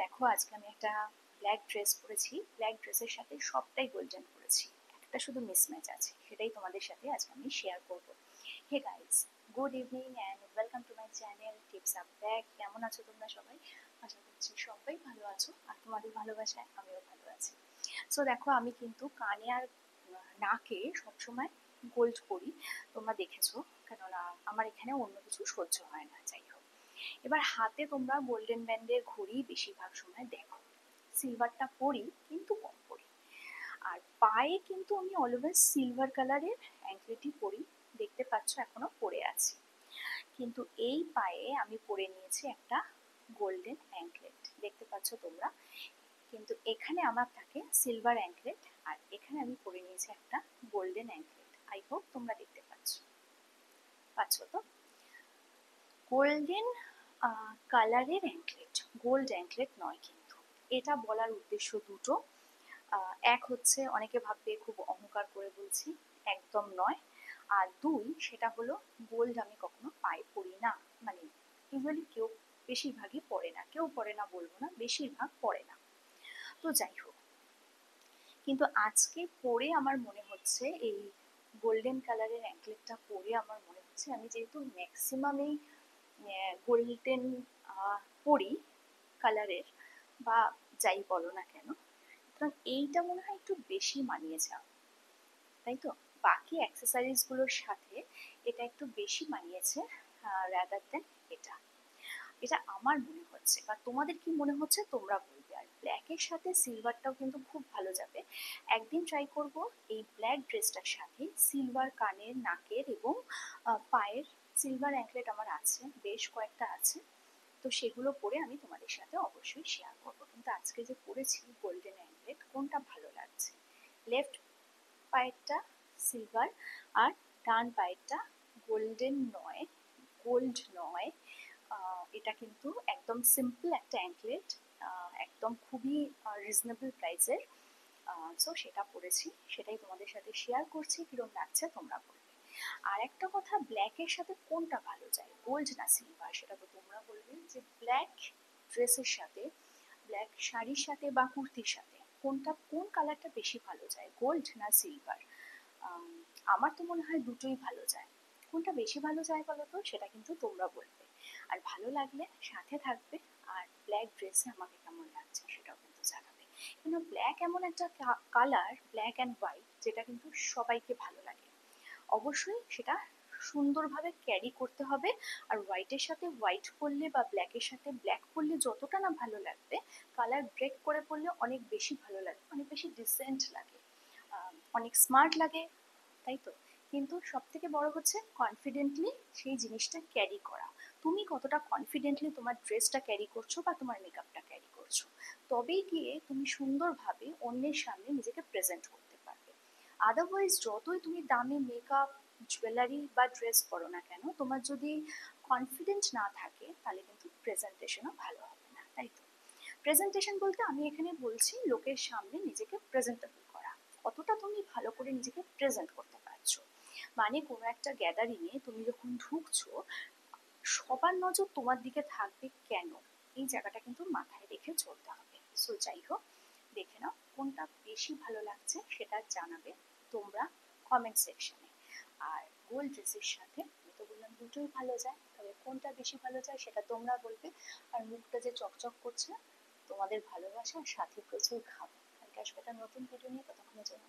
দেখো আজকে আমি একটা ব্ল্যাক ড্রেস পরেছি, ব্ল্যাক ড্রেসের সাথে সবটাই গোল্ডেন পরেছি, একটা শুধু মিসম্যাচ আছে, সেটাই তোমাদের সাথে আজকে আমি শেয়ার করব। Hey guys, good evening and welcome to my channel tips up bag. কেমন আছো তোমরা সবাই? আশা করছি সবাই ভালো আছো, আর তোমাদের ভালোবাসায় আমিও ভালো আছি। সো দেখো, আমি কিন্তু কানে আর নাকে সবসময় গোল্ড পরি, তোমরা দেখেছো, কেননা আমার এখানে অন্য কিছু সহ্য হয় না। যাই হোক, এবার হাতে তোমরা গোল্ডেন ব্যান্ডের ঘড়ি বেশিরভাগ সময় দেখো, সিলভারটা পরি কিন্তু কম পরি। আর পায়ে কিন্তু আমি অলওয়েজ সিলভার কালারের অ্যাঙ্কলেটই পরি, দেখতে পাচ্ছ এখনো পরে আছি। কিন্তু এই পায়ে আমি পরে নিয়েছি একটা গোল্ডেন অ্যাঙ্কলেট, দেখতে পাচ্ছ তোমরা। কিন্তু এখানে আমার থাকে সিলভার অ্যাঙ্কলেট, আর এখানে আমি পরে নিয়েছি একটা গোল্ডেন অ্যাঙ্কলেট। আই হোপ তোমরা দেখতে পাচ্ছ পাচ্ছ তো। গোল্ডেন কালারের অ্যাঙ্কলেট, গোল্ড অ্যাঙ্কলেট নয় কিন্তু। এটা বলার উদ্দেশ্য দুটো। এক হচ্ছে অনেকে ভাববে খুব অহংকার করে বলছি, একদম নয়। আর দুই, সেটা হলো গোল্ড আমি কখনো পায়ে পরি না, মানে ইউজুয়ালি কেউ বেশিরভাগই পরে না, কেউ পরে না বলবো না, বেশিরভাগ পরে না। তো যাই হোক, কিন্তু আজকে পরে আমার মনে হচ্ছে এই গোল্ডেন কালারের অ্যাঙ্কলেটটা পরে আমার মনে হচ্ছে, আমি যেহেতু ম্যাক্সিমাম এই গোল্ডেন পরি কালারের, বা যাই বলো না কেন, সুতরাং এইটা মনে হয় একটু বেশি মানিয়েছে আমার, তাই তো। বাকি অ্যাক্সেসরিজগুলোর সাথে এটা একটু বেশি মানিয়েছে রাদার দেন এটা। এটা আমার মনে হচ্ছে, বা তোমাদের কি মনে হচ্ছে তোমরা বলবে। আর ব্ল্যাকের সাথে সিলভারটাও কিন্তু খুব ভালো যাবে। একদিন ট্রাই করব এই ব্ল্যাক ড্রেসটার সাথে সিলভার কানের, নাকের এবং পায়ের সিলভার অ্যাঙ্কলেট আমার আছে, বেশ কয়েকটা আছে। তো সেগুলো পরে আমি তোমাদের সাথে অবশ্যই শেয়ার করবো। কিন্তু আজকে যে পরেছি গোল্ডেন অ্যাঙ্কলেট, কোনটা ভালো লাগছে? লেফট পায়েরটা সিলভার, আর ডান পায়েরটা গোল্ডেন নয়, গোল্ড নয়। এটা কিন্তু একদম সিম্পল একটা অ্যাঙ্কলেট, একদম খুবই রিজনেবল প্রাইসের। সো সেটা পরেছি, সেটাই তোমাদের সাথে শেয়ার করছি, কিরকম লাগছে তোমরা বলবে। আর একটা কথা, ব্ল্যাকের সাথে কোনটা ভালো যায়, গোল্ড না সিলভার, সেটা তো তোমরা বলবে। যে ব্ল্যাক ড্রেসের সাথে, ব্ল্যাক শাড়ির সাথে বা কুর্তির সাথে কোনটা, কোন কালারটা বেশি ভালো যায়, গোল্ড না সিলভার? আমার তো মনে হয় দুটোই ভালো যায়। কোনটা বেশি ভালো যায় বলো তো, সেটা কিন্তু তোমরা বলবে। আর ভালো লাগলে সাথে থাকবে, আর ব্ল্যাক ড্রেসে আমাকে কেমন লাগছে সেটাও কিন্তু জানাবে। কিন্তু ব্ল্যাক এমন একটা কালার, ব্ল্যাক অ্যান্ড হোয়াইট, যেটা কিন্তু সবাইকে ভালো লাগে। অবশ্যই সেটা সুন্দরভাবে ক্যারি করতে হবে। আর হোয়াইটের সাথে হোয়াইট পরলে বা ব্ল্যাকের সাথে ব্ল্যাক পরলে যতটা না ভালো লাগবে, কালার ব্রেক করে পরলে অনেক বেশি ভালো লাগে, অনেক বেশি ডিসেন্ট লাগে, অনেক স্মার্ট লাগে, তাই তো। কিন্তু সব থেকে বড় হচ্ছে কনফিডেন্টলি সেই জিনিসটা ক্যারি করা। তুমি কতটা কনফিডেন্টলি তোমার ড্রেসটা ক্যারি করছো বা তোমার মেকআপটা ক্যারি করছো, তবেই গিয়ে তুমি সুন্দরভাবে অন্যের সামনে নিজেকে প্রেজেন্ট করতে পারবে। আদারওয়াইজ যতই তুমি দামি মেকআপ, জুয়েলারি বা ড্রেস পরো না কেন, তোমার যদি কনফিডেন্ট না থাকে, তাহলে কিন্তু প্রেজেন্টেশনও ভালো হবে না, তাই তো। প্রেজেন্টেশন বলতে আমি এখানে বলছি লোকের সামনে নিজেকে প্রেজেন্টেবল করা, কতটা তুমি ভালো করে নিজেকে প্রেজেন্ট করতে পারছো। মানে কোনো একটা গ্যাদারিংয়ে তুমি যখন ঢুকছো, সবার নজর তোমার দিকে থাকবে কেন, এই জায়গাটা কিন্তু মাথায় রেখে চলতে হবে। সো যাই হোক, দেখে নাও কোনটা বেশি ভালো লাগছে, সেটা জানাবে তোমরা কমেন্ট সেকশনে। আর গোল্ড ড্রেসের সাথে আমি তো বললাম দুটোই ভালো যায়, তবে কোনটা বেশি ভালো যায় সেটা তোমরা বলবে। আর মুখটা যে চকচক করছে তোমাদের ভালোবাসা, সাথে প্রচুর খাবো। কালকে আসবে একটা নতুন ভিডিও নিয়ে, ততক্ষণের জন্য